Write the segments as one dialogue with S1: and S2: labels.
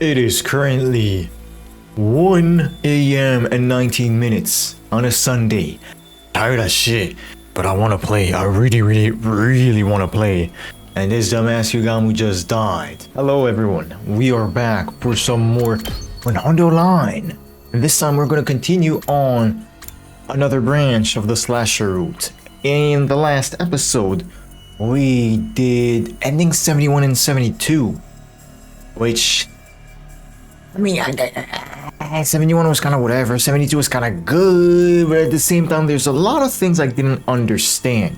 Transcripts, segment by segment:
S1: It is currently 1 a.m. and 19 minutes on a Sunday. Tired of shit, but I want to play. I really want to play. And this dumbass Yugamu just died. Hello everyone, we are back for some more hundredline. And this time we're going to continue on another branch of the slasher route. In the last episode, we did ending 71 and 72, which, I mean, 71 was kind of whatever, 72 was kind of good, but at the same time, there's a lot of things I didn't understand.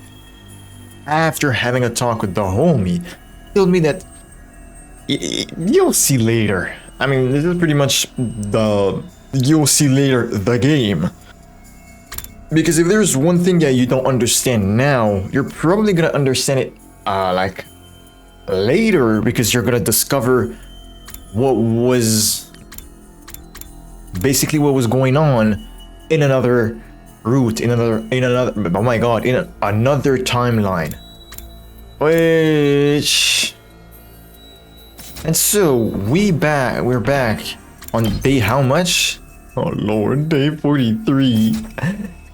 S1: After having a talk with the homie, he told me that you'll see later. I mean, this is pretty much the you'll see later the game. Because if there's one thing that you don't understand now, you're probably gonna understand it like later, because you're gonna discover what was basically what was going on in another route, in another oh my god, in another timeline. Which, and so we're back on day how much? Oh lord, day 43.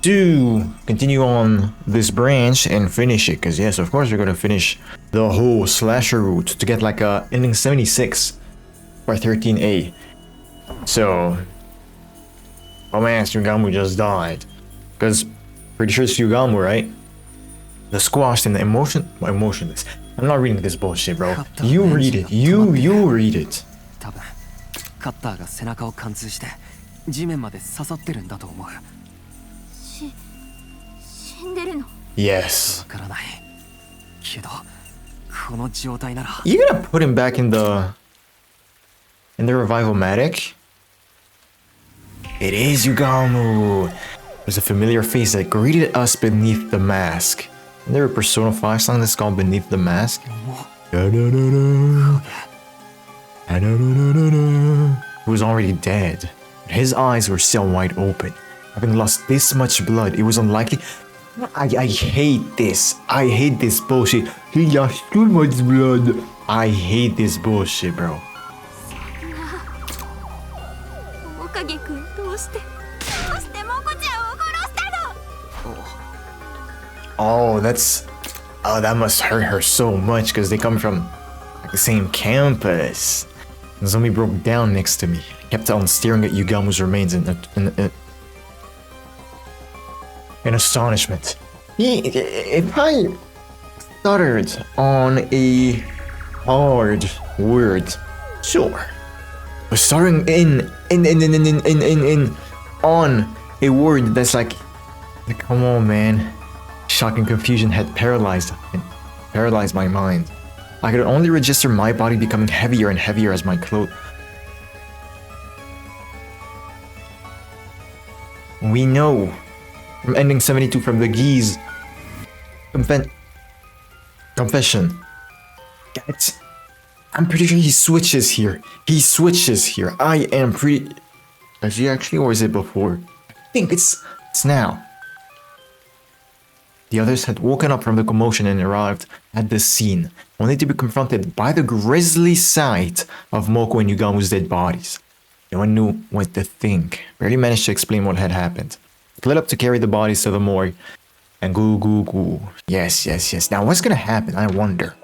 S1: To continue on this branch and finish it, because yes, of course we're gonna finish the whole slasher route to get like a ending 76 or 13A. So, oh man, Yugamu just died. Because pretty sure it's Yugamu, right? The squashed and the emotionless. I'm not reading this bullshit, bro. You read it. You read it. Yes. You gonna put him back in the revival-matic? It is Yugamu. There's a familiar face that greeted us beneath the mask. Isn't there a Persona 5 song that's called Beneath the Mask? He was already dead. His eyes were still wide open. Having lost this much blood, it was unlikely. I hate this. I hate this bullshit. He lost too much blood. I hate this bullshit, bro. Oh, that must hurt her so much, because they come from like the same campus. The zombie broke down next to me. I kept on staring at Yugamu's remains in astonishment. If I stuttered on a hard word, sure. But starting on a word that's like come on, man. Shock and confusion had paralyzed my mind. I could only register my body becoming heavier and heavier as my clothes. We know from ending 72 from the Geese confession. I'm pretty sure he switches here. I am pretty. Is he actually, or is it before? I think it's now. The others had woken up from the commotion and arrived at the scene, only to be confronted by the grisly sight of Moko and Yugamu's dead bodies. No one knew what to think. Barely managed to explain what had happened. Split up to carry the bodies to the morgue. And goo. Yes. Now what's gonna happen? I wonder.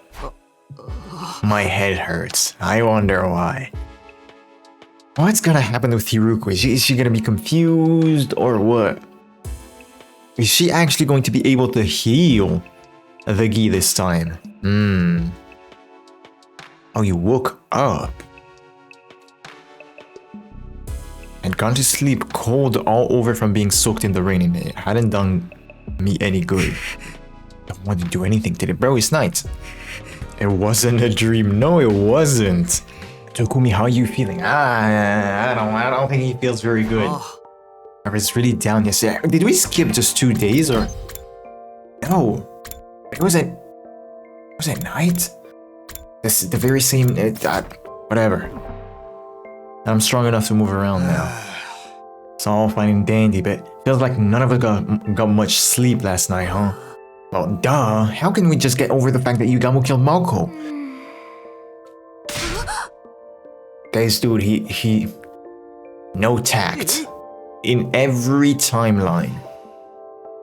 S1: My head hurts. I wonder why. What's gonna happen with Hiruko? Is she gonna be confused or what? Is she actually going to be able to heal the Gi this time? Oh, you woke up. And gone to sleep cold all over from being soaked in the rain, and it hadn't done me any good. Don't want to do anything today, bro. It's night. It wasn't a dream. No, it wasn't. Takumi, how are you feeling? I don't think he feels very good. I was really down yesterday. Did we skip just 2 days or? No. It was at night? This the very same, whatever. I'm strong enough to move around now. It's all fine and dandy, but feels like none of us got much sleep last night, huh? Well, duh. How can we just get over the fact that Yugamu killed Moko? Guys, dude, he... No tact. In every timeline.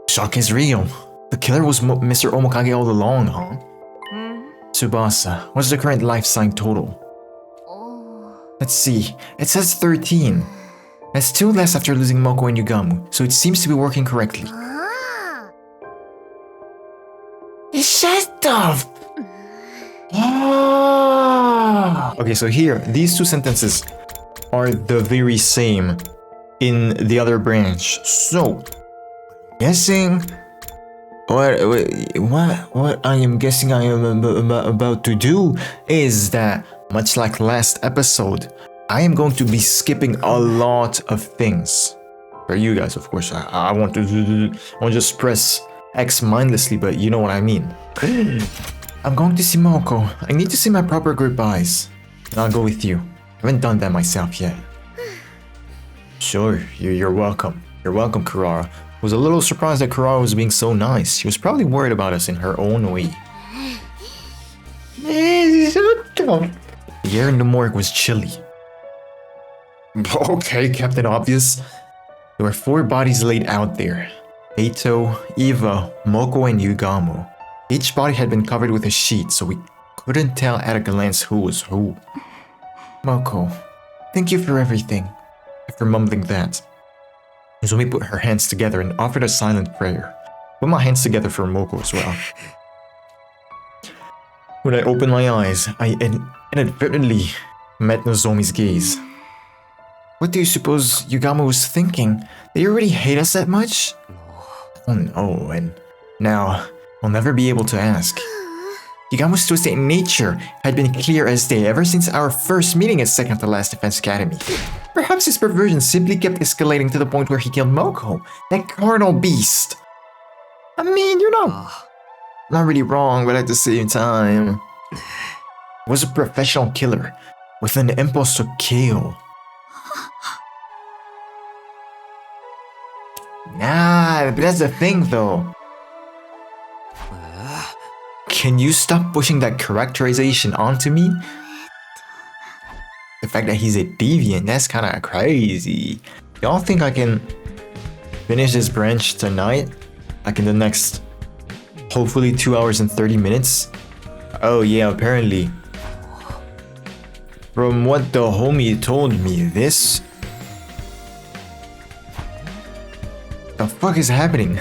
S1: Shock is real. The killer was Mr. Omokage all along, huh? Tsubasa, what's the current life sign total? Let's see. It says 13. That's 2 less after losing Moko and Yugamu, so it seems to be working correctly. Shut up! Okay, so here, these 2 sentences are the very same in the other branch. So, guessing what I am guessing I am about to do is that, much like last episode, I am going to be skipping a lot of things. For you guys, of course, I want to just press X mindlessly, but you know what I mean. I'm going to see Moko. I need to say my proper goodbyes. And I'll go with you. I haven't done that myself yet. Sure, you're welcome. You're welcome, Kurara. I was a little surprised that Kurara was being so nice. She was probably worried about us in her own way. The air in the morgue was chilly. Okay, Captain Obvious. There were 4 bodies laid out there. Eito, Eva, Moko, and Yugamu. Each body had been covered with a sheet, so we couldn't tell at a glance who was who. Moko, thank you for everything. After mumbling that, Izumi put her hands together and offered a silent prayer. Put my hands together for Moko as well. When I opened my eyes, I inadvertently met Nozomi's gaze. What do you suppose Yugamu was thinking? Did he already hate us that much? Oh no, and now I'll never be able to ask. Yugamu's twisted nature had been clear as day ever since our first meeting at second to last Defense Academy. Perhaps his perversion simply kept escalating to the point where he killed Moko, that carnal beast. I mean, you're not really wrong, but at the same time, was a professional killer with an impulse to kill. Nah, but that's the thing though. Can you stop pushing that characterization onto me? The fact that he's a deviant, that's kinda crazy. Y'all think I can finish this branch tonight? Like in the next, hopefully 2 hours and 30 minutes? Oh yeah, apparently. From what the homie told me, this... The fuck is happening?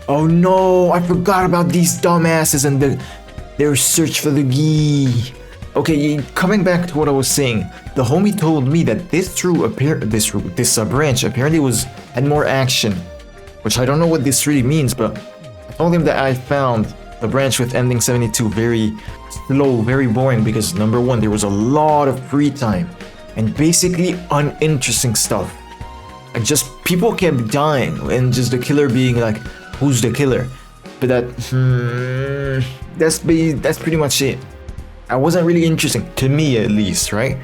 S1: Oh no, I forgot about these dumbasses and their search for the gi. Okay, coming back to what I was saying, the homie told me that this branch apparently had more action, which I don't know what this really means, but I told him that I found the branch with ending 72 very slow, very boring because number one, there was a lot of free time and basically uninteresting stuff. Like just people kept dying and just the killer being like, who's the killer? But that's pretty much it. It wasn't really interesting, to me at least, right?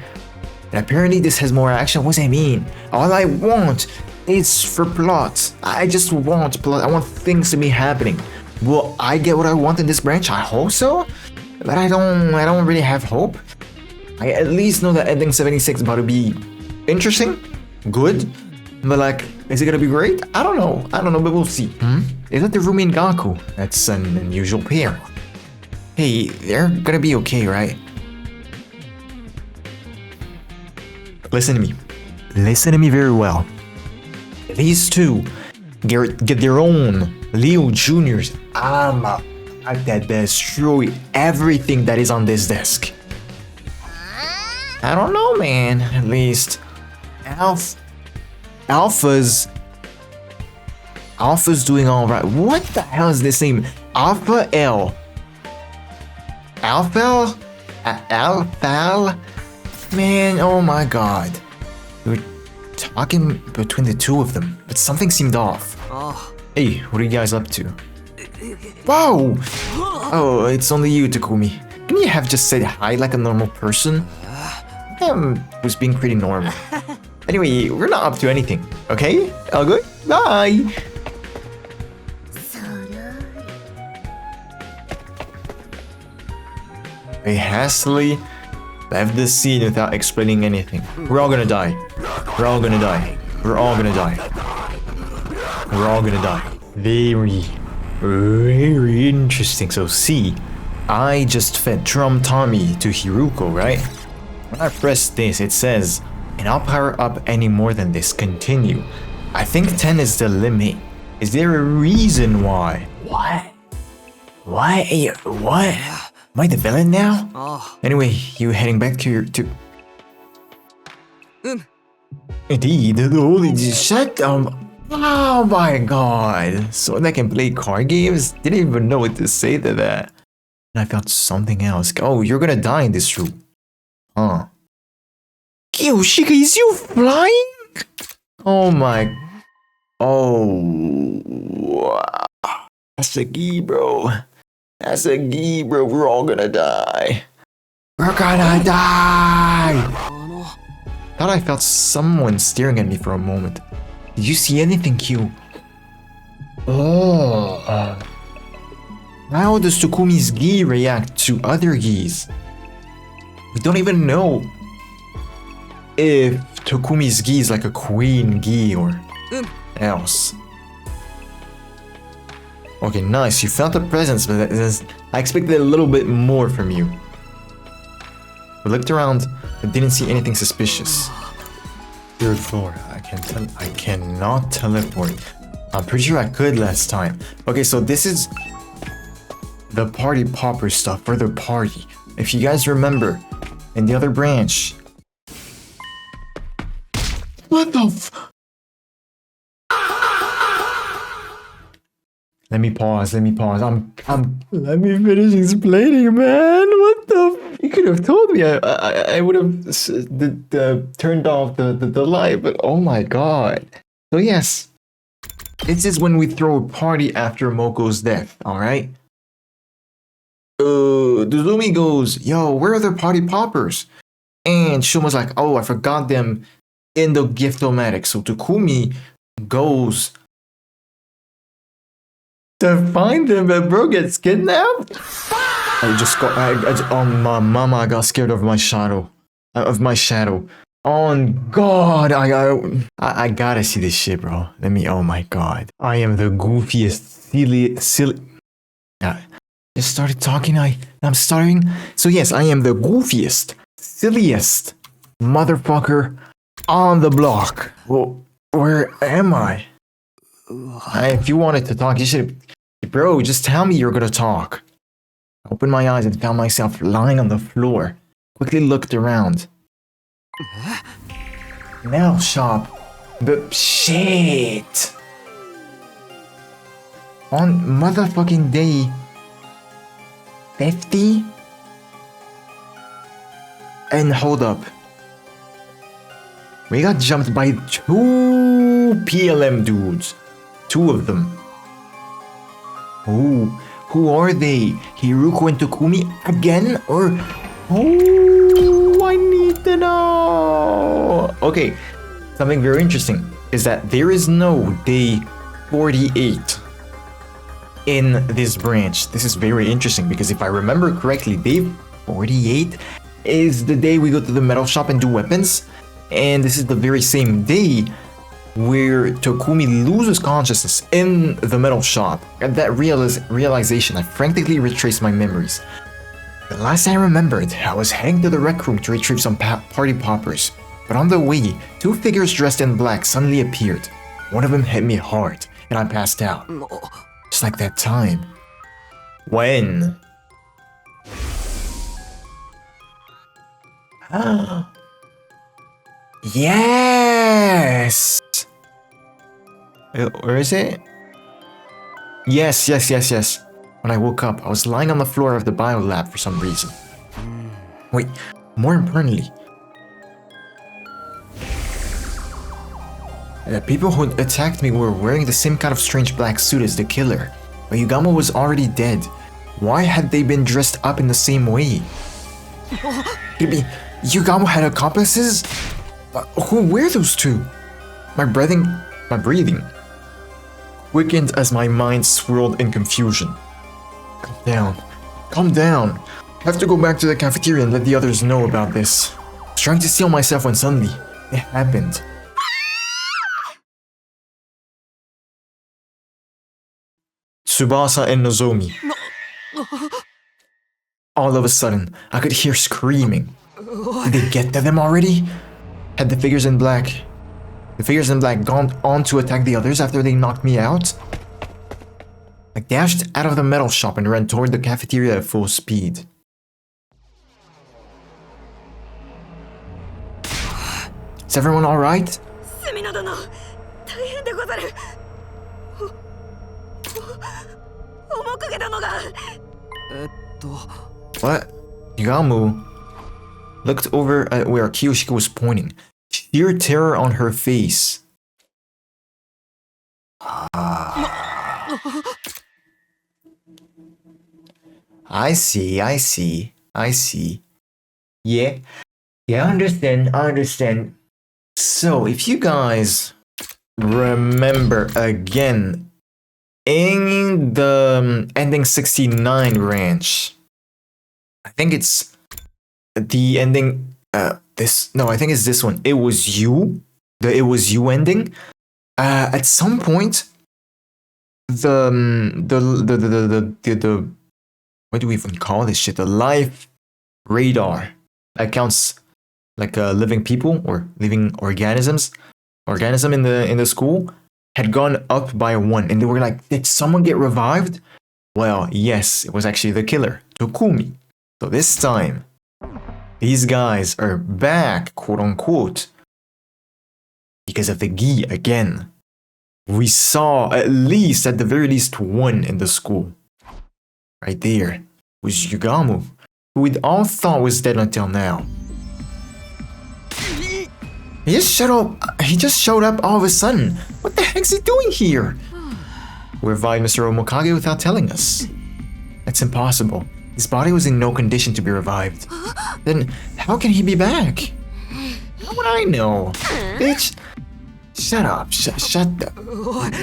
S1: And apparently this has more action. What does that mean? All I want is for plot. I just want plot. I want things to be happening. Will I get what I want in this branch? I hope so. But I don't really have hope. I at least know that ending 76 is about to be interesting, good. But like, is it gonna be great? I don't know, but we'll see. Is that the Rumi and Gaku? That's an unusual pair. Hey, they're gonna be okay, right? Listen to me. Listen to me very well. These two get their own Leo Juniors. I'm about to destroy everything that is on this desk. I don't know, man. At least Alpha's doing all right. What the hell is this name? Alpha L. Alphal? Alphal? Man, oh my god. We were talking between the two of them, but something seemed off. Hey, what are you guys up to? Whoa! Oh, it's only you, Takumi. Couldn't you have just said hi like a normal person? I was being pretty normal. Anyway, we're not up to anything, okay? All good? Bye! Very hastily, left the scene without explaining anything. We're all gonna die. We're all gonna die. We're all gonna die. We're all gonna die. Very, very interesting. So see, I just fed Drum Tommy to Hiruko, right? When I press this, it says, and I'll power up any more than this. Continue. I think 10 is the limit. Is there a reason why? What? What? What? Am I the villain now? Anyway, you heading back to your... Indeed, holy shut up. Oh my god. So that can play card games? Didn't even know what to say to that. And I felt something else. Oh, you're gonna die in this room. Huh. Kiyoshika, is you flying? Oh my... Oh... That's a gi, bro. That's a gi, bro. We're all gonna die. We're gonna die! Thought I felt someone staring at me for a moment. Did you see anything, Q? Oh... How does Takumi's gi react to other gis? We don't even know if Takumi's gi is like a queen gi or else. Okay, nice. You felt the presence, but I expected a little bit more from you. We looked around, but didn't see anything suspicious. Third floor. I cannot teleport. I'm pretty sure I could last time. Okay, so this is the party popper stuff for the party. If you guys remember, in the other branch. What the f- Let me pause. Let me finish explaining, man. What the f- You could have told me. I would have turned off the light, but oh my god. So yes. This is when we throw a party after Moko's death, alright? Dozumi goes, yo, where are the party poppers? And Shuma's like, oh, I forgot them in the gift-o-matic. So Takumi goes to find them, but bro gets kidnapped? My mama, I got scared of my shadow. On God, I gotta see this shit, bro. Oh my god. I am the goofiest, silly. Just started talking, I'm stuttering. So yes, I am the goofiest, silliest motherfucker on the block. Well, where am I? If you wanted to talk, you should... Bro, just tell me you're gonna talk. I opened my eyes and found myself lying on the floor. Quickly looked around. Nail shop. But shit. On motherfucking day 50? And hold up. We got jumped by 2 PLM dudes. 2 of them. Who are they? Hiruko and Takumi again? Or... Oh, I need to know. Okay, something very interesting is that there is no day 48 in this branch. This is very interesting because if I remember correctly, day 48 is the day we go to the metal shop and do weapons. And this is the very same day where Takumi loses consciousness in the metal shop. At that realization, I frantically retraced my memories. The last I remembered, I was heading to the rec room to retrieve some party poppers. But on the way, 2 figures dressed in black suddenly appeared. One of them hit me hard, and I passed out. Just like that time. When? Yes! Where is it? Yes. When I woke up, I was lying on the floor of the bio lab for some reason. Wait, more importantly, the people who attacked me were wearing the same kind of strange black suit as the killer. But Yugamo was already dead. Why had they been dressed up in the same way? Yugamo had accomplices? Who were those 2? My breathing quickened as my mind swirled in confusion. Calm down. I have to go back to the cafeteria and let the others know about this. I was trying to seal myself when suddenly it happened. Tsubasa and Nozomi. All of a sudden, I could hear screaming. Did they get to them already? Had the figures in black gone on to attack the others after they knocked me out? I dashed out of the metal shop and ran toward the cafeteria at full speed. Is everyone alright? What? Yugamu looked over at where Kiyoshiko was pointing, sheer terror on her face. I see. Yeah, I understand. So, if you guys remember again, in the ending 69 ranch, I think it's the ending, I think it's this one. It was you, the It Was You ending. At some point, the what do we even call this shit? The life radar that counts like living people or living organism in the school had gone up by 1, and they were like, did someone get revived? Well, yes, it was actually the killer, Tokumi. So this time, these guys are back, quote unquote, because of the gi again. We saw at the very least 1 in the school. Right there was Yugamu, who we'd all thought was dead until now. He just showed up all of a sudden. What the heck's he doing here? We revived Mr. Omokage without telling us. That's impossible. His body was in no condition to be revived. Then how can he be back? How would I know? Bitch! Shut up. Shut up.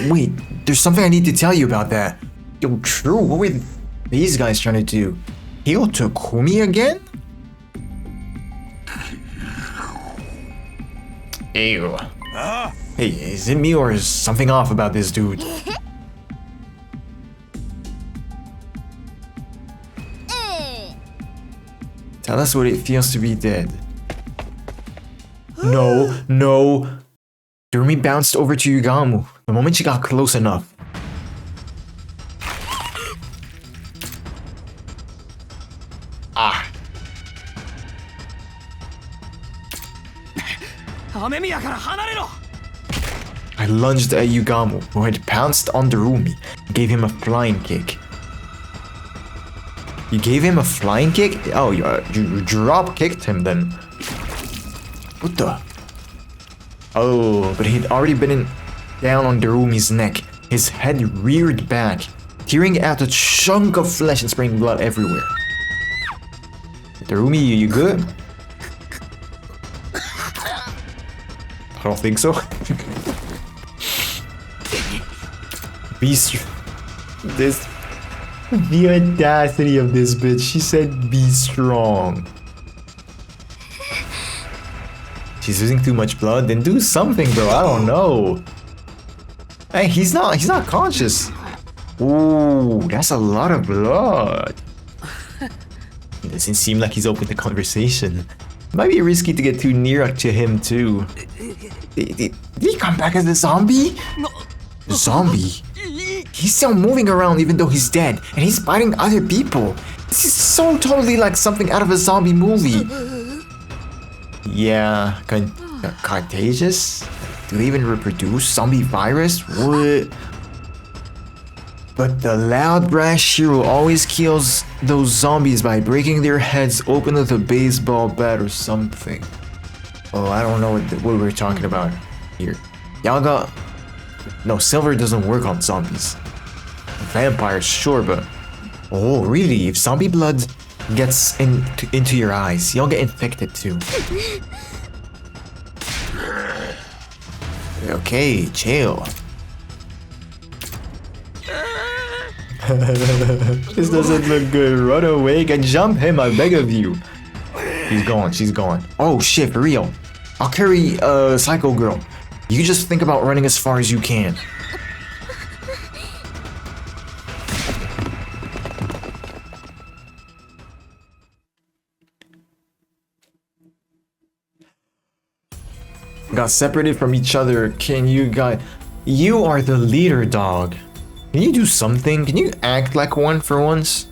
S1: Wait, there's something I need to tell you about that. Yo, true, what were these guys trying to do? Heal Tokumi again? Ew. Hey, is it me or is something off about this dude? Tell us what it feels to be dead. No. Durumi bounced over to Yugamu the moment she got close enough. I lunged at Yugamu, who had pounced on Durumi, and gave him a flying kick. You gave him a flying kick? Oh, you drop kicked him then. What the? Oh, but he'd already been down on Darumi's neck. His head reared back, tearing out a chunk of flesh and spraying blood everywhere. Darumi, you good? I don't think so. The audacity of this bitch. She said be strong. She's losing too much blood, then do something, bro. I don't know. Hey, he's not conscious. Ooh, that's a lot of blood. It doesn't seem like he's open to conversation. It might be risky to get too near to him too. Did he come back as a zombie? Zombie? He's still moving around even though he's dead, and he's biting other people. This is so totally like something out of a zombie movie. Yeah, contagious? Do they even reproduce zombie virus? What? But the loud brash hero always kills those zombies by breaking their heads open with a baseball bat or something. Oh, I don't know what we're talking about here. Y'all got... No, silver doesn't work on zombies. Vampires, sure, but... Oh, really? If zombie blood gets into your eyes, y'all get infected too. Okay, chill. This doesn't look good. Run away and jump him, I beg of you. He's gone, she's gone. Oh shit, for real. I'll carry Psycho Girl. You just think about running as far as you can. Got separated from each other. Can you guys... You are the leader, dog. Can you do something? Can you act like one for once?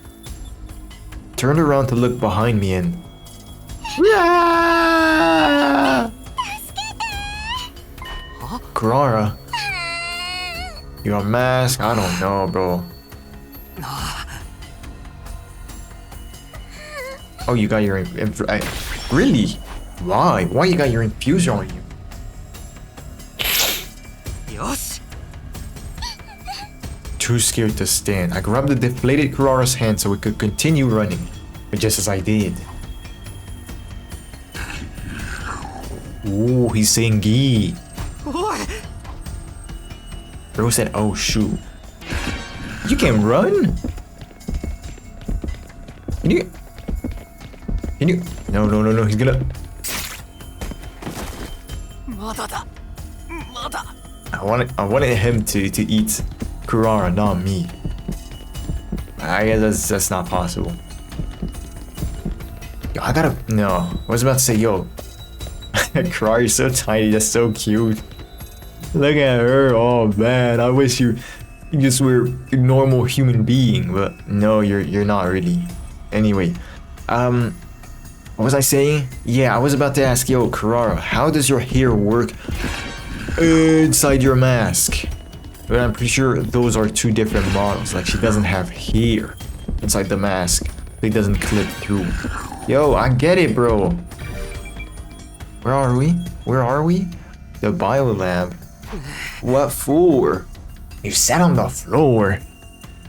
S1: Turned around to look behind me and... Yeah! Kurara. Your mask? I don't know, bro. Oh, you got your... Really? Why? Why you got your infuser on you? Too scared to stand. I grabbed the deflated Kurara's hand so we could continue running. But just as I did... Ooh, he's saying gee. Bro said, oh shoot. You can run? Can you... No, he's gonna... I wanted him to eat Kurara, not me. I guess that's not possible. Yo, I gotta... No, I was about to say, yo. Kurara is so tiny, that's so cute. Look at her, oh man, I wish you just were a normal human being, but no, you're not really. Anyway, what was I saying? Yeah, I was about to ask, yo, Kurara, how does your hair work inside your mask? But I'm pretty sure those are two different models. Like, she doesn't have hair inside the mask. It doesn't clip through. Yo, I get it, bro. Where are we? Where are we? The biolab. What for? You sat on the floor.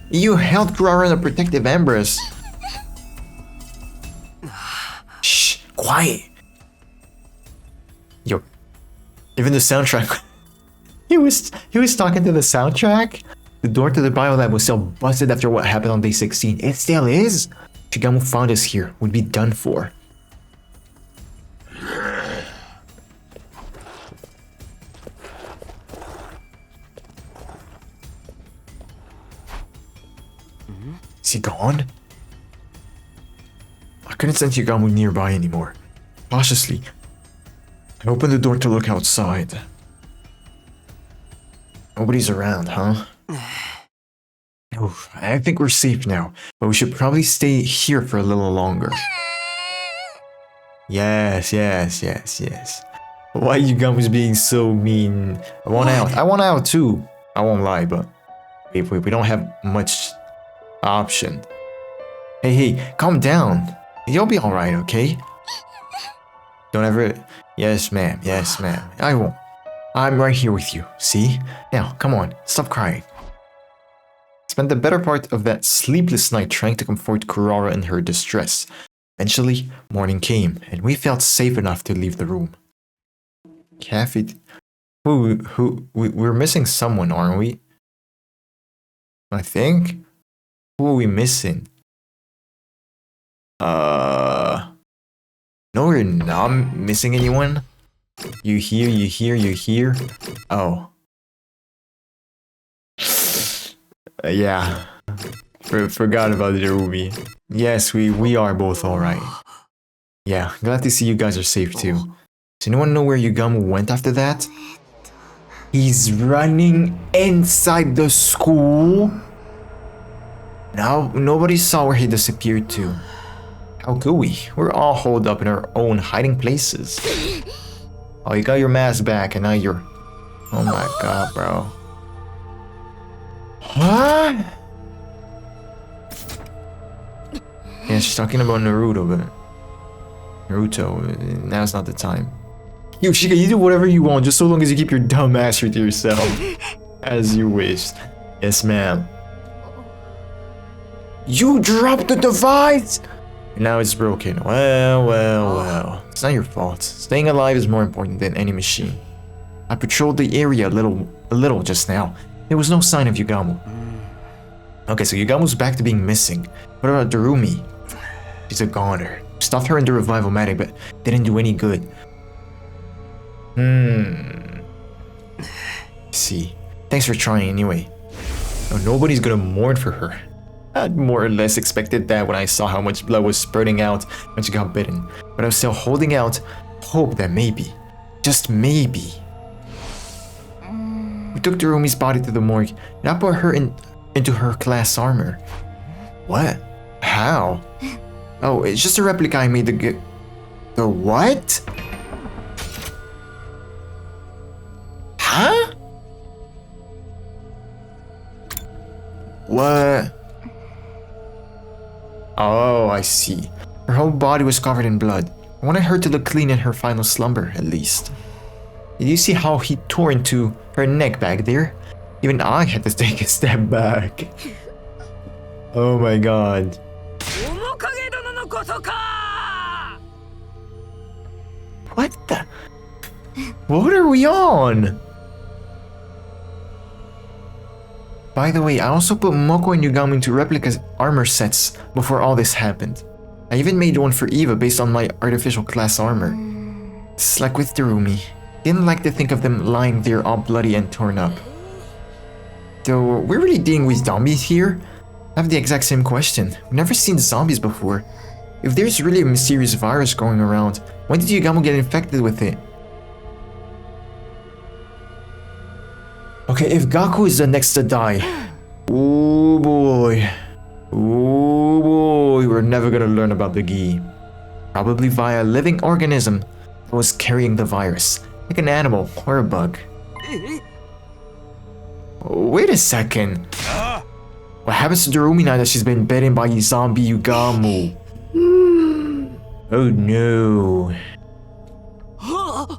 S1: You held Kurara in a protective embrace. Shh, quiet. Yo, even the soundtrack. He was talking to the soundtrack. The door to the biolab was still busted after what happened on day 16. It still is. Shigamu found us here. We'd be done for. Is he gone? I couldn't sense Shigamu nearby anymore. Cautiously, I opened the door to look outside. Nobody's around, huh? Oof, I think we're safe now, but we should probably stay here for a little longer. Yes. Why you guys being so mean? I want out. I want out too. I won't lie, but we don't have much option. Hey, calm down. You'll be alright, okay? Don't ever... Yes, ma'am. I won't. I'm right here with you, see? Now, come on, stop crying. Spent the better part of that sleepless night trying to comfort Kurara in her distress. Eventually, morning came, and we felt safe enough to leave the room. Cafe... We're missing someone, aren't we? I think? Who are we missing? No, we're not missing anyone. You hear? Oh. Yeah. Forgot about Jerumi. Yes, we are both alright. Yeah, glad to see you guys are safe too. Does anyone know where Shigamu went after that? He's running inside the school? Now, nobody saw where he disappeared to. How could we? We're all holed up in our own hiding places. Oh, you got your mask back and now you're... Oh my god, bro. What? Yeah, she's talking about Naruto, but... now's not the time. Yo, Shika, you do whatever you want, just so long as you keep your dumb ass to yourself. As you wish. Yes, ma'am. You dropped the device! Now it's broken. Well. It's not your fault. Staying alive is more important than any machine. I patrolled the area a little just now. There was no sign of Shigamu. Okay, so Yugamo's back to being missing. What about Darumi? She's a goner. Stuffed her in the revival matic, but didn't do any good. See. Thanks for trying anyway. Oh, nobody's gonna mourn for her. I'd more or less expected that when I saw how much blood was spurting out when she got bitten. But I was still holding out hope that maybe, just maybe. We took Darumi's body to the morgue and I put her into her class armor. What? How? Oh, it's just a replica I made the what? Huh? What? Oh, I see. Her whole body was covered in blood. I wanted her to look clean in her final slumber, at least. Did you see how he tore into her neck back there? Even I had to take a step back. Oh my god. What the? What are we on? By the way, I also put Moko and Yugamo into replica armor sets before all this happened. I even made one for Eva based on my artificial class armor. It's like with Darumi. Didn't like to think of them lying there all bloody and torn up. Though, we're really dealing with zombies here? I have the exact same question. We've never seen zombies before. If there's really a mysterious virus going around, when did Yugamo get infected with it? Okay, if Gaku is the next to die, oh boy, we're never gonna learn about the Gi. Probably via a living organism that was carrying the virus, like an animal or a bug. Wait a second. What happens to Darumi now that she's been bitten by zombie Yugamo? Oh no.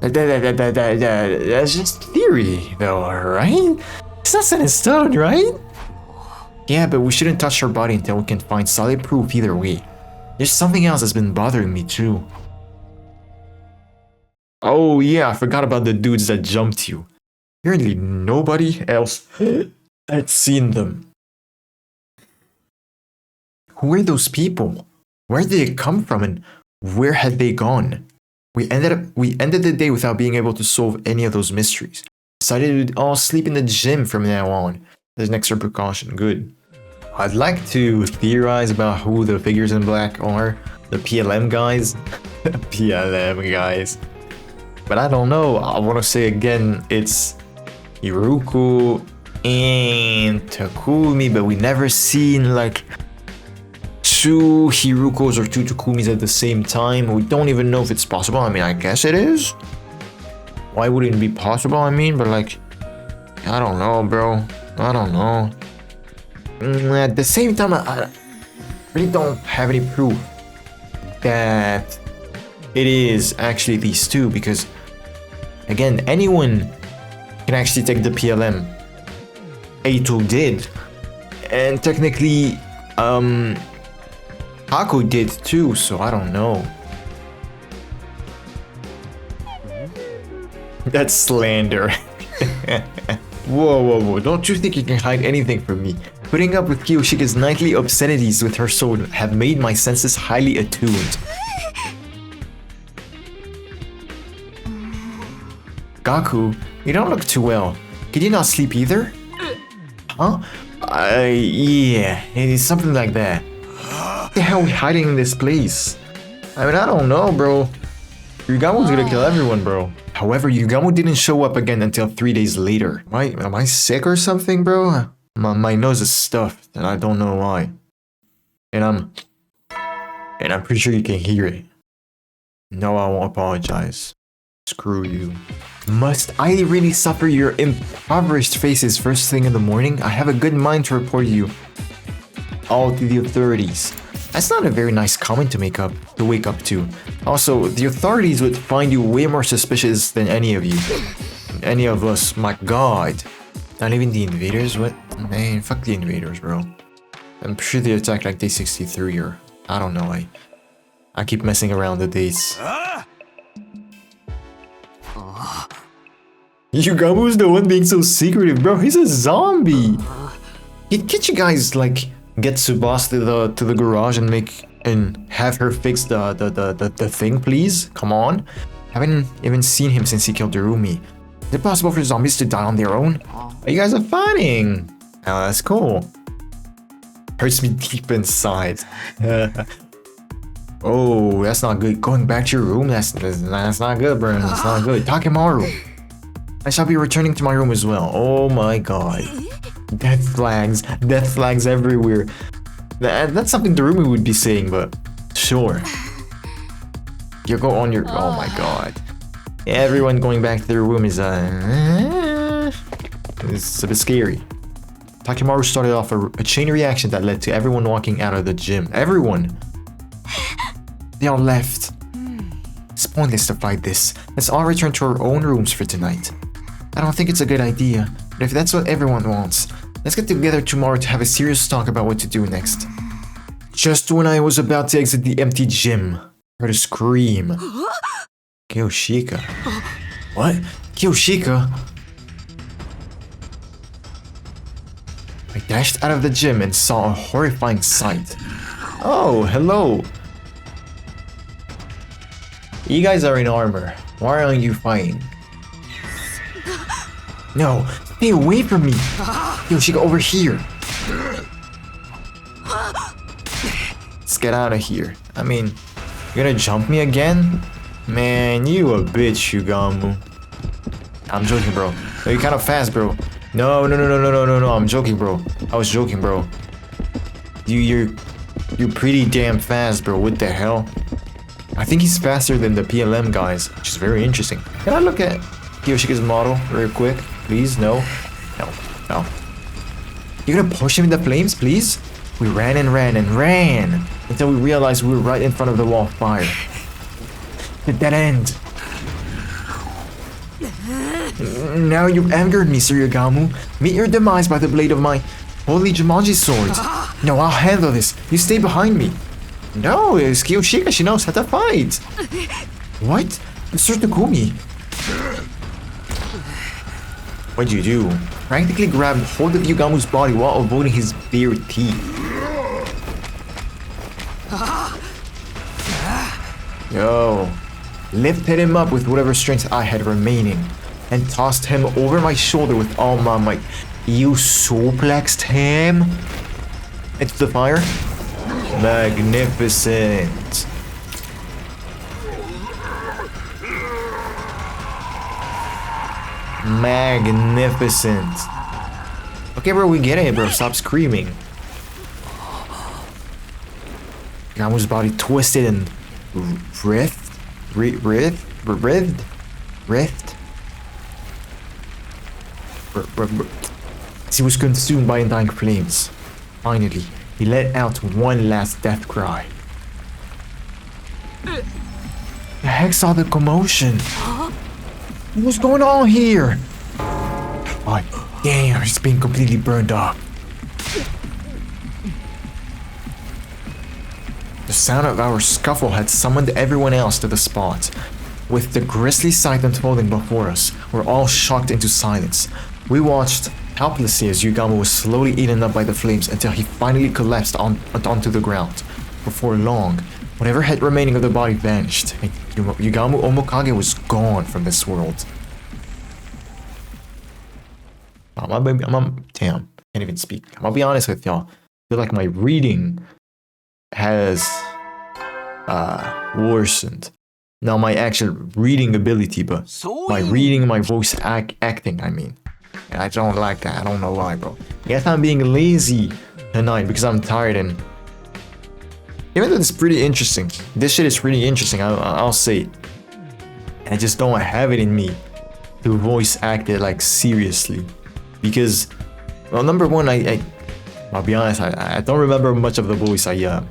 S1: That's just theory, though, right? It's not set in stone, right? Yeah, but we shouldn't touch her body until we can find solid proof either way. There's something else that's been bothering me too. Oh yeah, I forgot about the dudes that jumped you. Apparently nobody else had seen them. Who were those people? Where did they come from and where had they gone? We ended the day without being able to solve any of those mysteries. Decided we'd all sleep in the gym from now on. There's an extra precaution, good. I'd like to theorize about who the figures in black are. The PLM guys. PLM guys. But I don't know, I want to say again, it's Iruko and Takumi, but we never seen like two Hirukos or two Takumis at the same time. We don't even know if it's possible. I mean, I guess it is. Why wouldn't it be possible? I mean, but like, I don't know, bro. I don't know. At the same time, I really don't have any proof that it is actually these two, because again, anyone can actually take the PLM. Eito did, and technically, Haku did too, so I don't know. That's slander. Whoa, don't you think you can hide anything from me? Putting up with Kiyoshika's nightly obscenities with her sword have made my senses highly attuned. Gaku, you don't look too well. Could you not sleep either? Huh? Yeah, it is something like that. What the hell are we hiding in this place? I mean, I don't know, bro. Yugamo's gonna kill everyone, bro. However, Yugamo didn't show up again until 3 days later. Am I sick or something, bro? My nose is stuffed, and I don't know why. And I'm pretty sure you can hear it. No, I won't apologize. Screw you. Must I really suffer your impoverished faces first thing in the morning? I have a good mind to report you all to the authorities. That's not a very nice comment to wake up to. Also, the authorities would find you way more suspicious than any of you. Any of us, my god. Not even the invaders? What? Man, fuck the invaders, bro. I'm sure they attacked like day 63 or... I don't know, I keep messing around the dates. Yugamo's the one being so secretive, bro. He's a zombie. Can't you guys like get Tsubasa to the garage and have her fix the thing, please? Come on. Haven't even seen him since he killed Irumi. Is it possible for zombies to die on their own? You guys are fighting. Oh, that's cool. Hurts me deep inside. Oh, that's not good. Going back to your room, that's not good, bro. That's not good. Takemaru. I shall be returning to my room as well. Oh my god. Death flags everywhere. That's something Darumi would be saying, but sure. You go on your. Oh my god. Everyone going back to their room is it's a bit scary. Takemaru started off a chain reaction that led to everyone walking out of the gym. Everyone. They all left. It's pointless to fight this. Let's all return to our own rooms for tonight. I don't think it's a good idea, but if that's what everyone wants, let's get together tomorrow to have a serious talk about what to do next. Just when I was about to exit the empty gym, I heard a scream. Kiyoshika. What? Kiyoshika? I dashed out of the gym and saw a horrifying sight. Oh, hello. You guys are in armor. Why aren't you fighting? No, stay away from me! Kiyoshika, over here! Let's get out of here. I mean, you're gonna jump me again? Man, you a bitch, Yugamu. I'm joking, bro. No, you're kind of fast, bro. No, I'm joking, bro. I was joking, bro. You're pretty damn fast, bro. What the hell? I think he's faster than the PLM guys, which is very interesting. Can I look at Kiyoshika's model real quick? Please? No. You're gonna push him in the flames, please? We ran until we realized we were right in front of the wall of fire. The dead end. Now you've angered me, Suryagamu. Meet your demise by the blade of my holy Jumanji sword. No, I'll handle this. You stay behind me. No, it's Kiyoshika. She knows how to fight. What? Mr. Takumi. What'd you do? Practically grabbed hold of Yugamu's body while avoiding his bare teeth. Yo. Lifted him up with whatever strength I had remaining and tossed him over my shoulder with all my might. You suplexed him into the fire? Magnificent. Magnificent. Okay, bro, we get it, bro. Stop screaming. Gamu's body twisted and writhed. He was consumed by undying flames. Finally, he let out one last death cry. The heck saw the commotion? What's going on here? Oh, damn, it's being completely burned up. The sound of our scuffle had summoned everyone else to the spot. With the grisly sight unfolding before us, we're all shocked into silence. We watched helplessly as Yugamu was slowly eaten up by the flames until he finally collapsed onto the ground. Before long, whatever had remaining of the body vanished, and Yugamu Omokage was gone from this world. Damn, can't even speak. I'm gonna be honest with y'all. I feel like my reading has worsened. Now my actual reading ability, but my reading, my voice acting, I mean. And I don't like that. I don't know why, bro. I guess I'm being lazy tonight because I'm tired, and even though it's pretty interesting, this shit is pretty interesting, I'll say it. And I just don't have it in me to voice act it like seriously. Because, well, number one, I'll be honest, I don't remember much of the voice I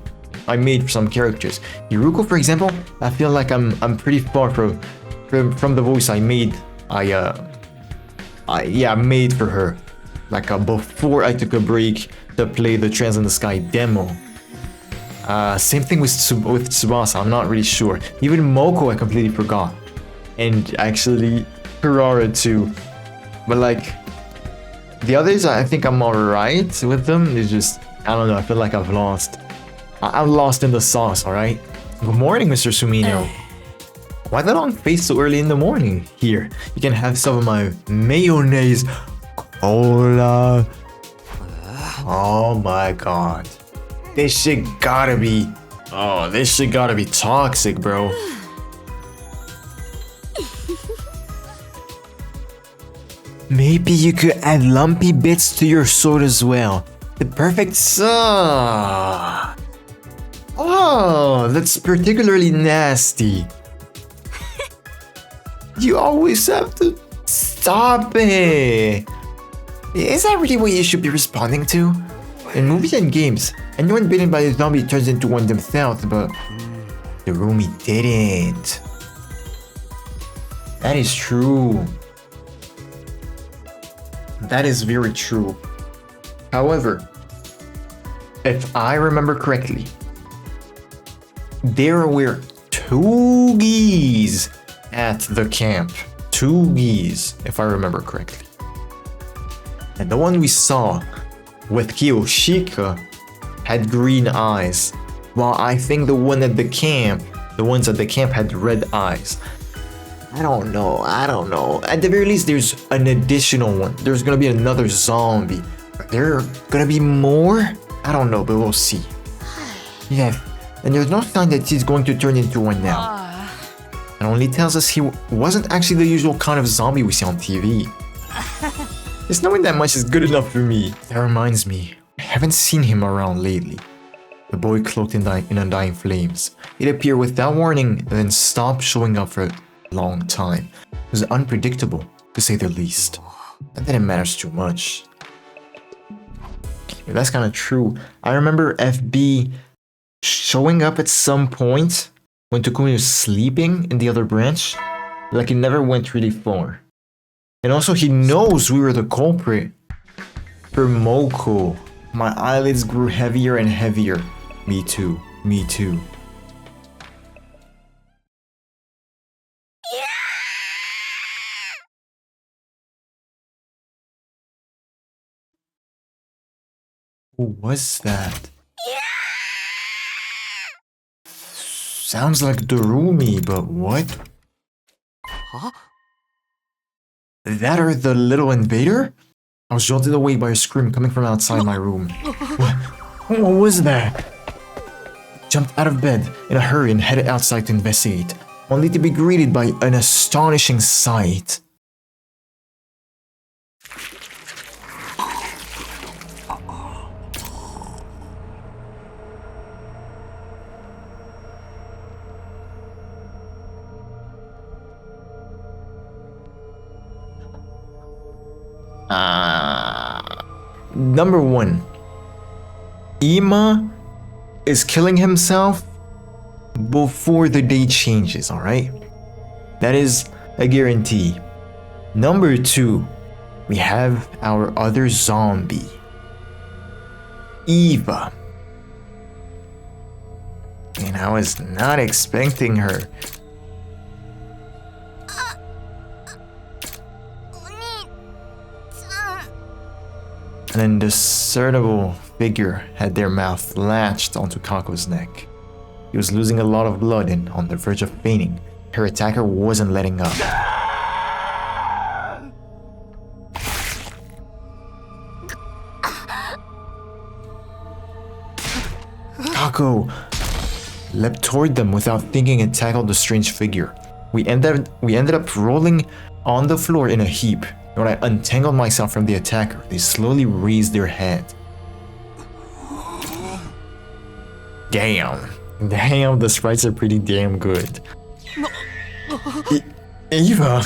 S1: made for some characters. Iruko, for example, I feel like I'm pretty far from the voice I made. I made for her, like before I took a break to play the Trans in the Sky demo. Same thing with Tsubasa. I'm not really sure. Even Moko I completely forgot, and actually Kurara too. But like, The others, I think I'm alright with them. It's just, I don't know, I feel like I've lost. I'm lost in the sauce, alright? Good morning, Mr. Sumino. Why the long face so early in the morning? Here, you can have some of my mayonnaise cola. Oh my god. This shit gotta be... Oh, this shit gotta be toxic, bro. Maybe you could add lumpy bits to your sword as well. The perfect saw. Oh, that's particularly nasty. You always have to stop it. Is that really what you should be responding to? In movies and games, anyone bitten by a zombie turns into one themselves, but the roomie didn't. That is true. That is very true. However, if I remember correctly, there were 2 geese at the camp. 2 geese, if I remember correctly. And the one we saw with Kiyoshika had green eyes, while I think the ones at the camp had red eyes. I don't know. At the very least, there's an additional one. There's gonna be another zombie. Are there gonna be more? I don't know, but we'll see. Yeah, and there's no sign that he's going to turn into one now. It only tells us he wasn't actually the usual kind of zombie we see on TV. Just knowing that much is good enough for me. That reminds me, I haven't seen him around lately. The boy cloaked in undying flames. He'd appear without warning and then stop showing up for a long time. It was unpredictable, to say the least. Not that it matters too much. Yeah, that's kind of true. I remember FB showing up at some point when Takumi was sleeping in the other branch. Like, it never went really far. And also, he knows we were the culprit. For Moko, my eyelids grew heavier and heavier. Me too. Me too. Who was that? Sounds like Darumi, but what?
S2: Huh?
S1: That or the little invader? I was jolted awake by a scream coming from outside my room. What was that? Jumped out of bed in a hurry and headed outside to investigate, only to be greeted by an astonishing sight. Number 1. Ima is killing himself before the day changes, alright? That is a guarantee. Number 2, we have our other zombie, Eva. And I was not expecting her. An indiscernible figure had their mouth latched onto Kako's neck. He was losing a lot of blood and on the verge of fainting. Her attacker wasn't letting up. Kako leapt toward them without thinking and tackled the strange figure. We ended up rolling on the floor in a heap. When I untangled myself from the attacker, they slowly raised their head. Damn, the sprites are pretty damn good. Eva!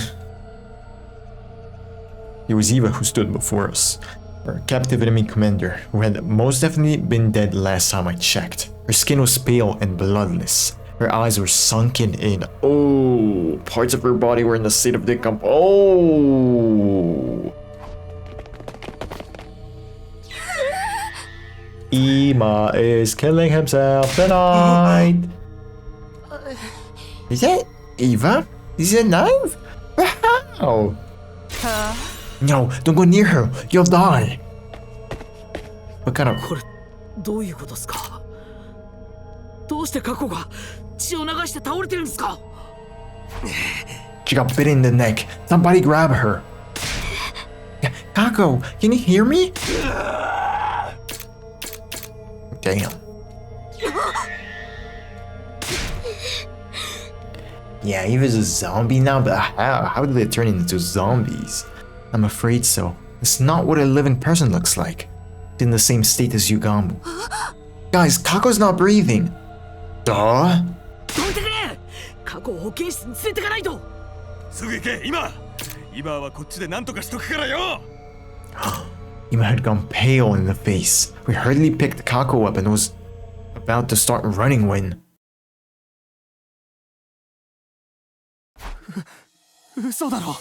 S1: It was Eva who stood before us. Our captive enemy commander, who had most definitely been dead last time I checked. Her skin was pale and bloodless. Her eyes were sunken in. Oh, parts of her body were in a state of decomposition. Oh. Ima is killing himself tonight. Is that Eva? Is it a knife? How? No, don't go near her. You'll die. What kind of...
S2: これどういうことですか？どうして過去が血を流して倒れてるんですか？
S1: She got bit in the neck. Somebody grab her. Kako, can you hear me? Damn. Yeah, Eva's a zombie now, but how did they turn into zombies? I'm afraid so. It's not what a living person looks like. In the same state as Yugambu. Guys, Kako's not breathing. Duh.
S2: どいてくれ！過去を保健室に連れてかないと。
S3: すぐ行け、今はこっちで何とかしとくからよ。
S1: Ima had gone pale in the face. We hurriedly picked Kako up and was about to start running when...
S2: 嘘だろ。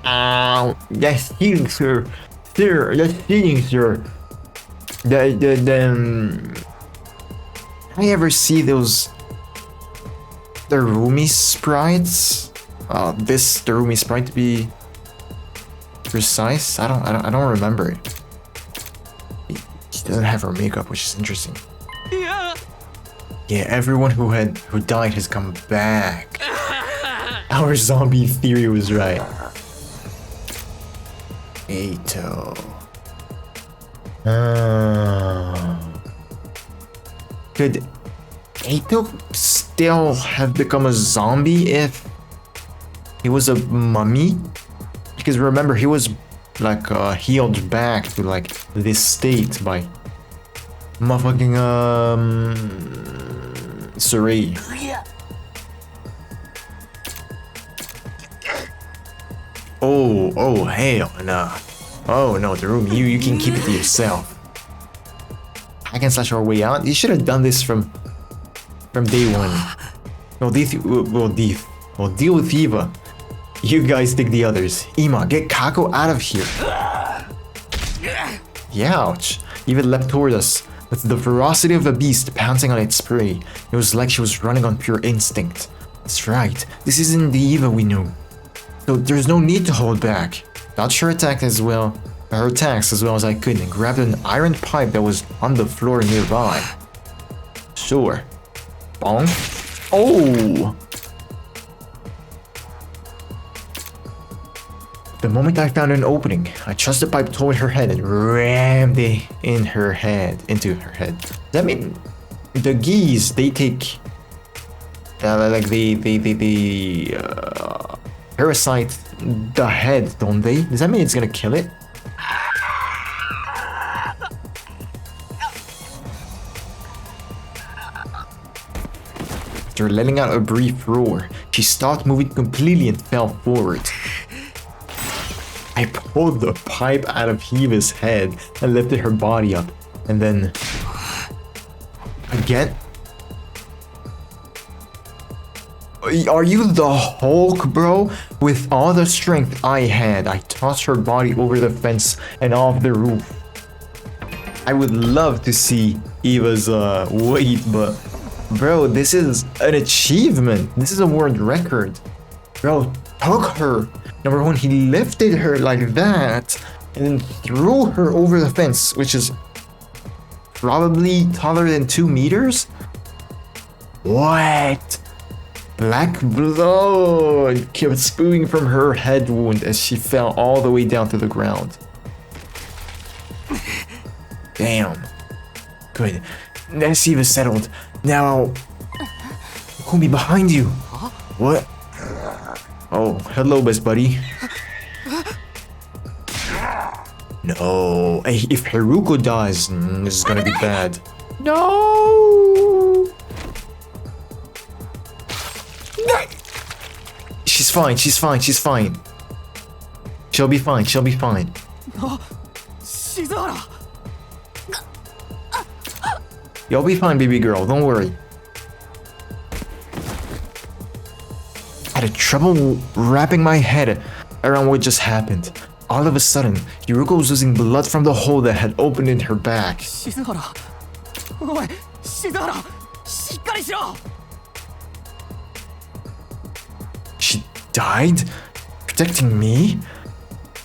S1: That's cheating, sir. Sir, that's cheating, sir. I ever see those... the Rumi sprites? The Rumi sprite to be... precise? I don't remember it. She doesn't have her makeup, which is interesting. Yeah, everyone who died has come back. Our zombie theory was right. Eito. Could Eito still have become a zombie if he was a mummy? Because remember, he was like healed back to like this state by motherfucking Surrey. Oh, hell no. Oh no, Darumi, you can keep it to yourself. I can slash our way out. You should have done this from day one. We'll deal with Eva. You guys take the others. Ima, get Kako out of here. Ouch. Eva leapt toward us with the ferocity of a beast pouncing on its prey. It was like she was running on pure instinct. That's right. This isn't the Eva we know. So there's no need to hold back. Dodged her attacks as well as I could and grabbed an iron pipe that was on the floor nearby. Sure. Bonk. Oh! The moment I found an opening, I thrust the pipe toward her head and rammed it into her head. Does that mean the geese, they take parasite the head, don't they? Does that mean it's gonna kill it? After letting out a brief roar, she stopped moving completely and fell forward. I pulled the pipe out of Eva's head and lifted her body up, and then... Again? Are you the Hulk, bro? With all the strength I had, I tossed her body over the fence and off the roof. I would love to see Eva's weight, but... Bro, this is an achievement. This is a world record. Bro, took her. Number one, he lifted her like that and then threw her over the fence, which is probably taller than 2 meters? What? Black blood kept spewing from her head wound as she fell all the way down to the ground. Damn. Good. Let's see if it's settled. Now, who'll be behind you? What? Oh, hello, best buddy. No. Hey, if Haruko dies, this is gonna be bad. No! She's fine, she's fine, she's fine. She'll be fine, she'll be fine. You'll be fine, baby girl, don't worry. I had trouble wrapping my head around what just happened. All of a sudden, Yuruko was losing blood from the hole that had opened in her back. She died? Her protecting me?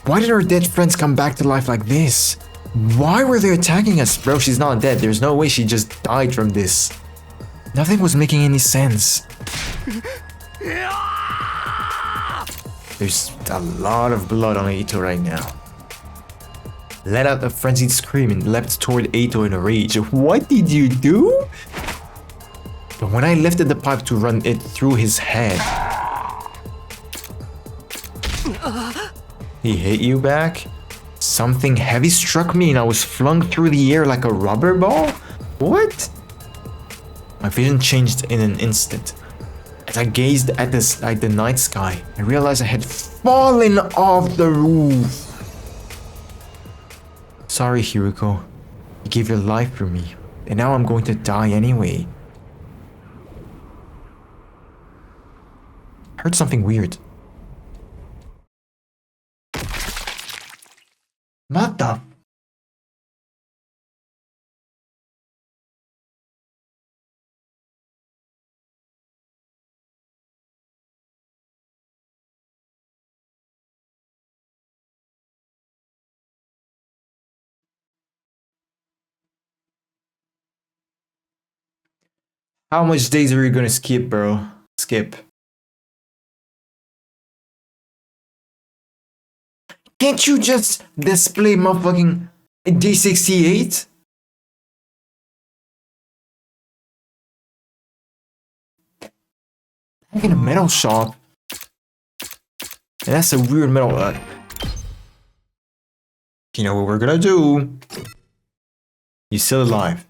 S1: Why did our dead friends come back to life like this? Why were they attacking us? Bro, she's not dead. There's no way she just died from this. Nothing was making any sense. There's a lot of blood on Eito right now. Let out a frenzied scream and leapt toward Eito in a rage. What did you do? But when I lifted the pipe to run it through his head... He hit you back? Something heavy struck me and I was flung through the air like a rubber ball? What? My vision changed in an instant. As I gazed at the night sky, I realized I had fallen off the roof. Sorry, Hiruko. You gave your life for me, and now I'm going to die anyway. I heard something weird. What the? How much days are you gonna skip, bro? Skip. Can't you just display motherfucking D68? Back in a metal shop. And that's a weird metal. You know what we're gonna do? You're still alive.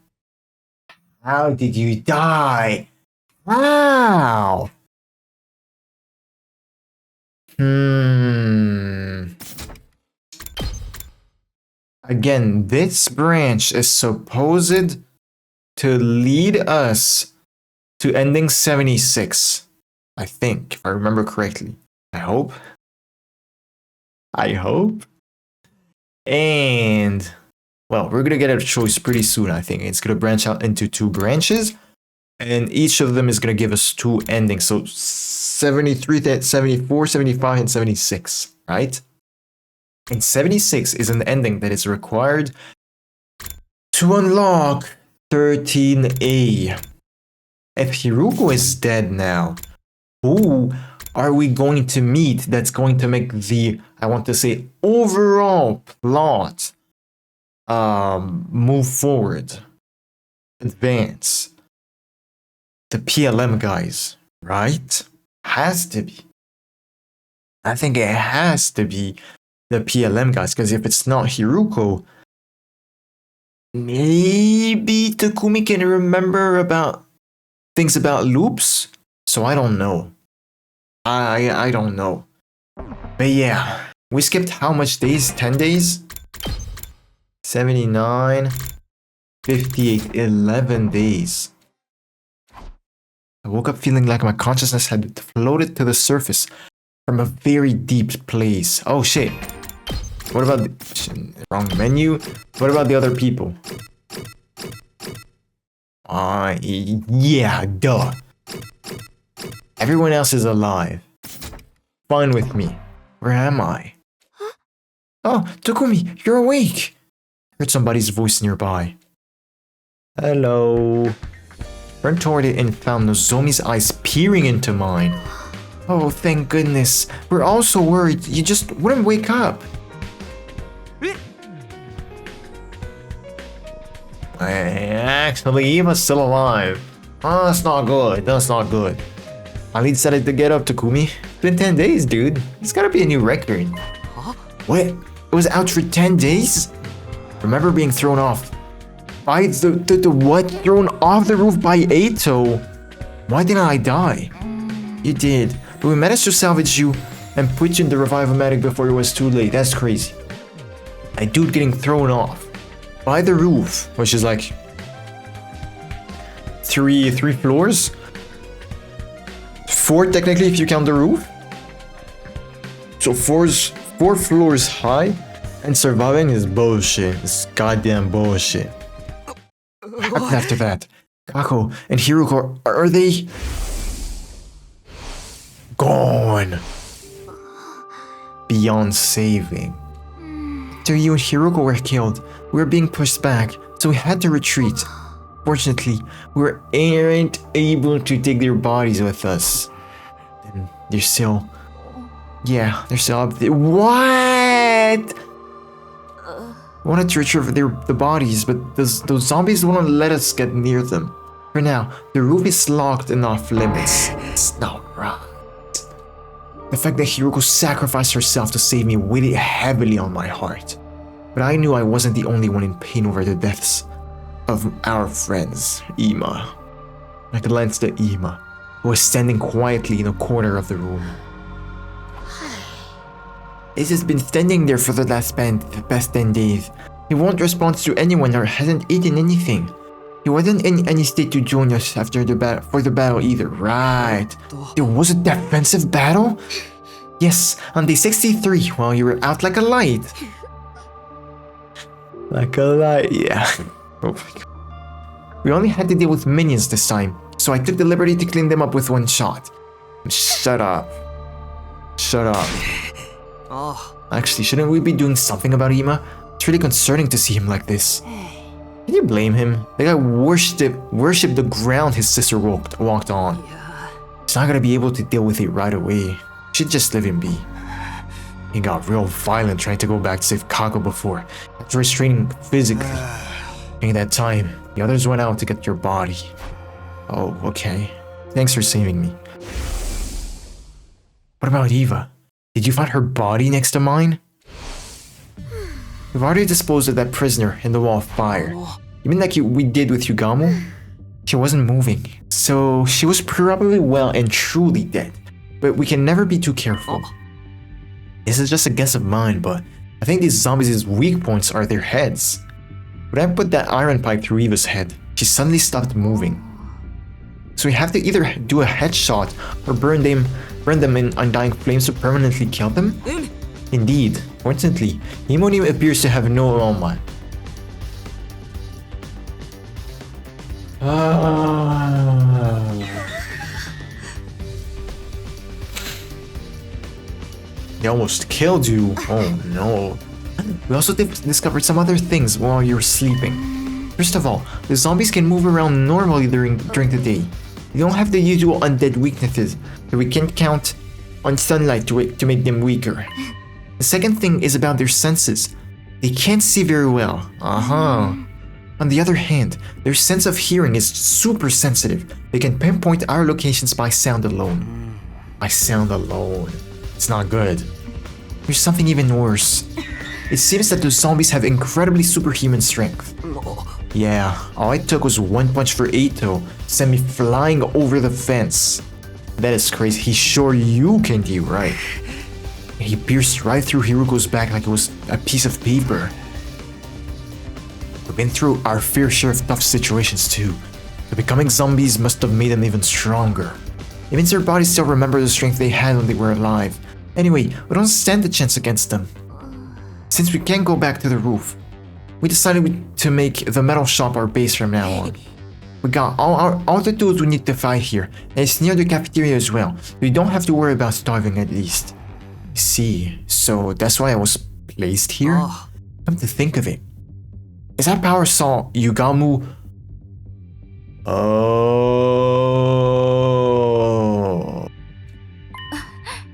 S1: How did you die? Wow. Again, this branch is supposed to lead us to ending 76. I think, if I remember correctly. I hope. And, well, we're gonna get a choice pretty soon, I think. It's gonna branch out into 2 branches. And each of them is gonna give us 2 endings. So 73, 74, 75, and 76, right? And 76 is an ending that is required to unlock 13A. If Hiruko is dead now, who are we going to meet that's going to make the, I want to say, overall plot move forward, advance? The PLM guys, right? Has to be. I think it has to be the PLM guys, because if it's not Hiruko, maybe Takumi can remember about things about loops. So I don't know. I don't know. But yeah, we skipped how much days? 10 days? 79, 58, 11 days. I woke up feeling like my consciousness had floated to the surface from a very deep place. Oh shit. What about the wrong menu? What about the other people? Yeah, duh. Everyone else is alive. Fine with me. Where am I? Oh, Takumi, you're awake. I heard somebody's voice nearby. Hello. Turned toward it and found Nozomi's eyes peering into mine. Oh, thank goodness. We're all so worried you just wouldn't wake up. Actually, Eva's still alive. Oh, that's not good. That's not good. Ali decided to get up, Takumi. It's been 10 days, dude. It's gotta be a new record.
S2: Huh?
S1: What? It was out for 10 days? Remember being thrown off by the what? Thrown off the roof by Eito? Why didn't I die? You did, but we managed to salvage you and put you in the revive-o-matic before it was too late. That's crazy. A dude getting thrown off by the roof, which is like three floors? 4 technically if you count the roof. So 4 floors high, and surviving is bullshit. It's goddamn bullshit. What happened after that? Kako and Hiruko, are they gone? beyond saving. After you and Hiroko were killed, we were being pushed back, so we had to retreat. Fortunately, we weren't able to take their bodies with us. And they're still... Yeah, they're still up there. What? We wanted to retrieve the bodies, but those zombies won't let us get near them. For now, the roof is locked and off limits. It's not right. The fact that Hiroko sacrificed herself to save me weighed heavily on my heart. But I knew I wasn't the only one in pain over the deaths of our friends, Ima. I glanced at Ima, who was standing quietly in a corner of the room. Ace has been standing there for the past 10 days. He won't respond to anyone or hasn't eaten anything. He wasn't in any state to join us after the battle either. Right. There was a defensive battle? Yes, on day 63 while you were out like a light. Like a light, yeah. Oh my god. We only had to deal with minions this time, so I took the liberty to clean them up with one shot. Shut up. Shut up. Actually, shouldn't we be doing something about Ima? It's really concerning to see him like this. Can you blame him? The guy worshipped the ground his sister walked on. He's not gonna be able to deal with it right away. Should just let him be. He got real violent trying to go back to save Kako before, after restraining physically. During that time, the others went out to get your body. Oh, okay. Thanks for saving me. What about Eva? Did you find her body next to mine? We've already disposed of that prisoner in the wall of fire. You mean like we did with Yugamu? She wasn't moving, so she was probably well and truly dead. But we can never be too careful. This is just a guess of mine, but I think these zombies' weak points are their heads. When I put that iron pipe through Eva's head, she suddenly stopped moving. So we have to either do a headshot or burn them in undying flames to permanently kill them? Indeed, fortunately, Imoni appears to have no aroma. They almost killed you. Oh no. We also discovered some other things while you were sleeping. First of all, the zombies can move around normally during the day. They don't have the usual undead weaknesses, so we can't count on sunlight to make them weaker. The second thing is about their senses. They can't see very well. On the other hand, their sense of hearing is super sensitive. They can pinpoint our locations by sound alone. By sound alone. It's not good. There's something even worse. It seems that the zombies have incredibly superhuman strength. Yeah, all it took was one punch for Eito to send me flying over the fence. That is crazy. He's sure you can do right. He pierced right through Hiroko's back like it was a piece of paper. We've been through our fair share of tough situations too. The becoming zombies must have made them even stronger. It means their bodies still remember the strength they had when they were alive. Anyway, we don't stand a chance against them. Since we can't go back to the roof, we decided to make the metal shop our base from now on. We got all the tools we need to fight here, and it's near the cafeteria as well, so you don't have to worry about starving at least. See, so that's why I was placed here? Come to think of it. Is that power saw Yugamu? Oh.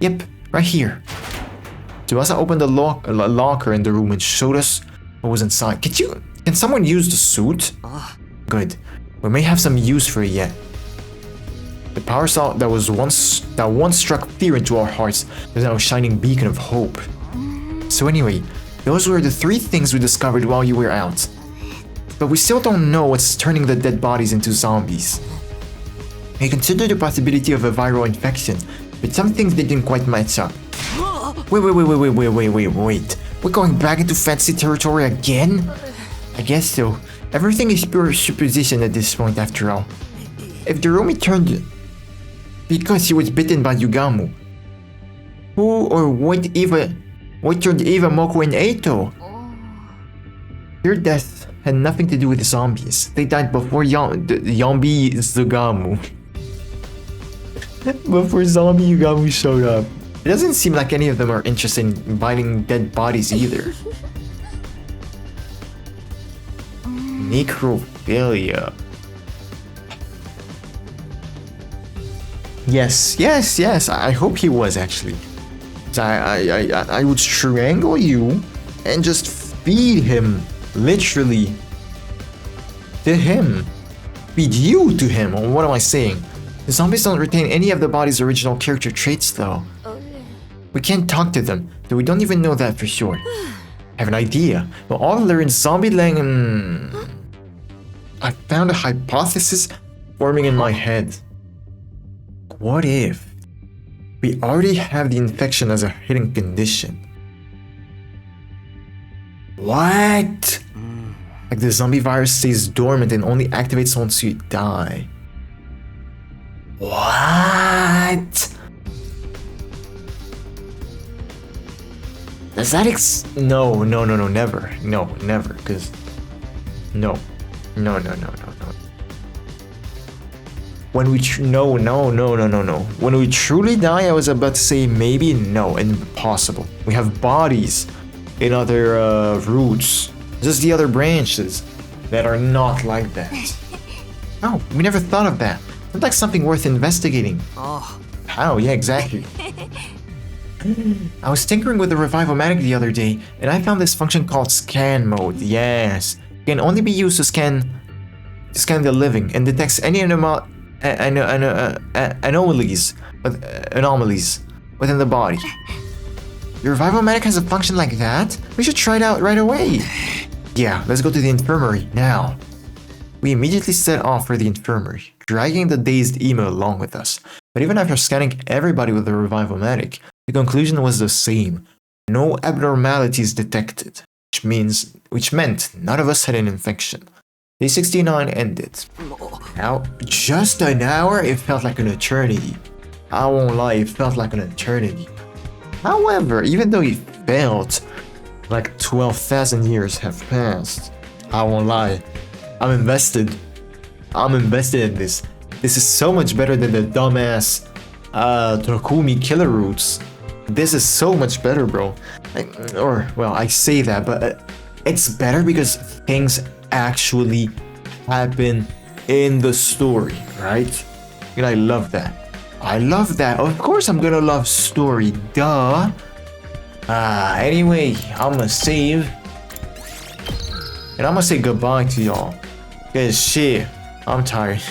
S1: Yep, right here. Tsubasa opened the locker in the room and showed us what was inside. Can someone use the suit? Good. We may have some use for it yet. The power saw that once struck fear into our hearts is now a shining beacon of hope. So anyway, those were the 3 things we discovered while you were out. But we still don't know what's turning the dead bodies into zombies. We considered the possibility of a viral infection, but some things didn't quite match up. Wait. We're going back into fancy territory again? I guess so. Everything is pure supposition at this point after all. If Jerome turned because he was bitten by Yugamu, who or what turned Eva, Moko, and Eito? Their death had nothing to do with the zombies. They died before Zombie Yugamu. Before Zombie Yugamu showed up. doesn't seem like any of them are interested in biting dead bodies either. Necrophilia. Yes. I hope he was actually. I would strangle you and just feed him, literally, to him. Feed you to him. Or what am I saying? The zombies don't retain any of the body's original character traits, though. We can't talk to them, though we don't even know that for sure. I have an idea. We'll all learn zombie lang. I found a hypothesis forming in my head. What if we already have the infection as a hidden condition? What? Like the zombie virus stays dormant and only activates once you die. What? Does that No, never. No, never, because... No. When we no. When we truly die, I was about to say maybe, no, impossible. We have bodies in other roots, just the other branches that are not like that. Oh, we never thought of that. Sounds like something worth investigating.
S2: Oh.
S1: How? Yeah, exactly. I was tinkering with the Revivomatic the other day, and I found this function called scan mode. Yes, it can only be used to scan the living and detects any anomalies within the body. Your Revivomatic has a function like that? We should try it out right away. Yeah, let's go to the infirmary now. We immediately set off for the infirmary, dragging the dazed emo along with us. But even after scanning everybody with the Revivomatic, the conclusion was the same. No abnormalities detected, which meant none of us had an infection. Day 69 ended. Now, just an hour, it felt like an eternity. I won't lie, it felt like an eternity. However, even though it felt like 12,000 years have passed, I won't lie, I'm invested. I'm invested in this. This is so much better than the dumbass Takumi killer routes. This is so much better, bro. I say that, but it's better because things actually happen in the story, right? And I love that. Of course I'm gonna love story, duh. Anyway, I'm gonna save. And I'm gonna say goodbye to y'all. Cause shit, I'm tired.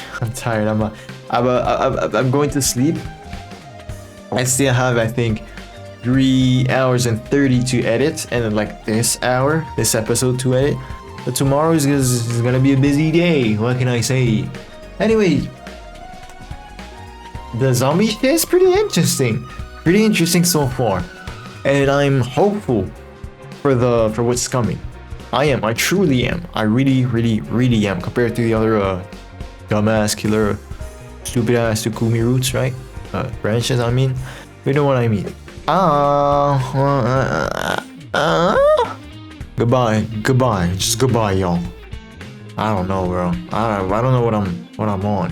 S1: I'm going to sleep. I still have, I think, 3 hours and 30 to edit, and then like this episode to edit. But tomorrow is gonna be a busy day. What can I say? Anyway, the zombie shit is pretty interesting. Pretty interesting so far, and I'm hopeful for what's coming. I truly am. I really am, compared to the other dumbass killer, stupid ass Takumi routes, right? Branches, I mean. You know what I mean. Goodbye. Just goodbye, y'all. I don't know, bro. I don't know what I'm on.